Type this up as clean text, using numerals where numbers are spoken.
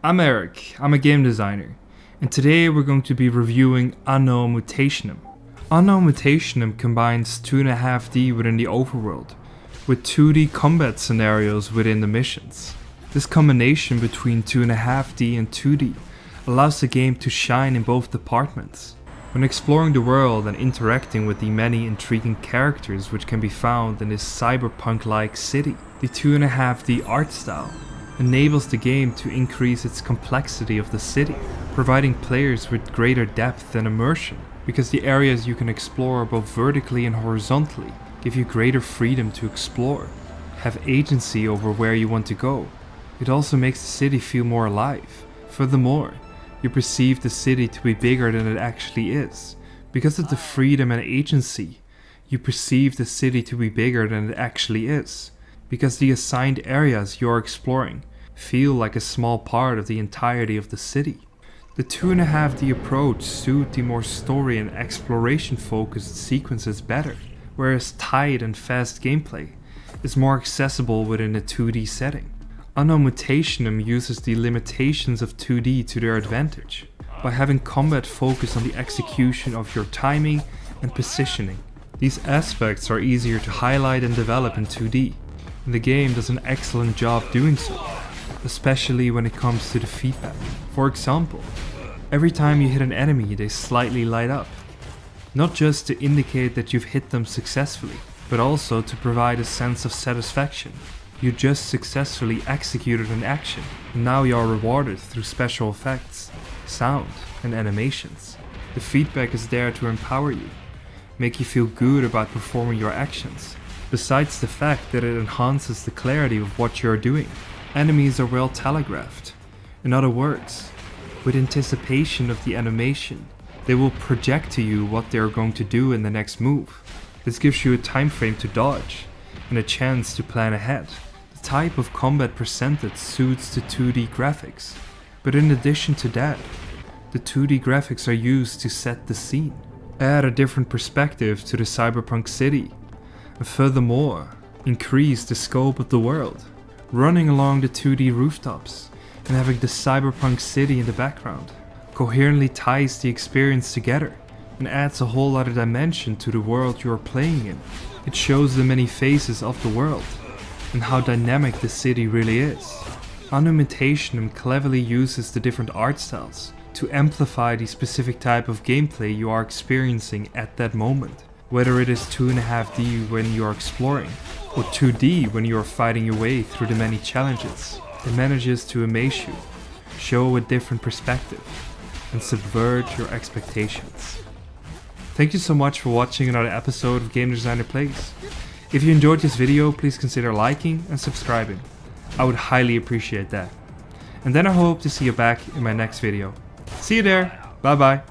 I'm Eric, I'm a game designer, and today we're going to be reviewing Anno Mutationem. Anno Mutationem combines 2.5D within the overworld, with 2D combat scenarios within the missions. This combination between 2.5D and 2D allows the game to shine in both departments. When exploring the world and interacting with the many intriguing characters which can be found in this cyberpunk-like city, the 2.5D art style enables the game to increase its complexity of the city, providing players with greater depth and immersion, because the areas you can explore both vertically and horizontally give you greater freedom to explore, have agency over where you want to go. It also makes the city feel more alive. Furthermore, you perceive the city to be bigger than it actually is. Because of the freedom and agency, you perceive the city to be bigger than it actually is, because the assigned areas you are exploring feel like a small part of the entirety of the city. The 2.5D approach suits the more story and exploration focused sequences better, whereas tight and fast gameplay is more accessible within a 2D setting. Anno Mutationem uses the limitations of 2D to their advantage, by having combat focus on the execution of your timing and positioning. These aspects are easier to highlight and develop in 2D, and the game does an excellent job doing so, especially when it comes to the feedback. For example, every time you hit an enemy they slightly light up, not just to indicate that you've hit them successfully, but also to provide a sense of satisfaction. You just successfully executed an action, and now you are rewarded through special effects, sound, and animations. The feedback is there to empower you, make you feel good about performing your actions, besides the fact that it enhances the clarity of what you are doing. Enemies are well telegraphed. In other words, with anticipation of the animation, they will project to you what they are going to do in the next move. This gives you a time frame to dodge, and a chance to plan ahead. The type of combat presented suits the 2D graphics, but in addition to that, the 2D graphics are used to set the scene, add a different perspective to the cyberpunk city, and furthermore, increase the scope of the world. Running along the 2D rooftops and having the cyberpunk city in the background coherently ties the experience together and adds a whole other dimension to the world you are playing in. It shows the many faces of the world and how dynamic the city really is. Anno Mutationem cleverly uses the different art styles to amplify the specific type of gameplay you are experiencing at that moment. Whether it is 2.5D when you are exploring, or 2D when you are fighting your way through the many challenges, it manages to amaze you, show a different perspective, and subvert your expectations. Thank you so much for watching another episode of Game Designer Plays. If you enjoyed this video, please consider liking and subscribing. I would highly appreciate that. And then I hope to see you back in my next video. See you there, bye bye.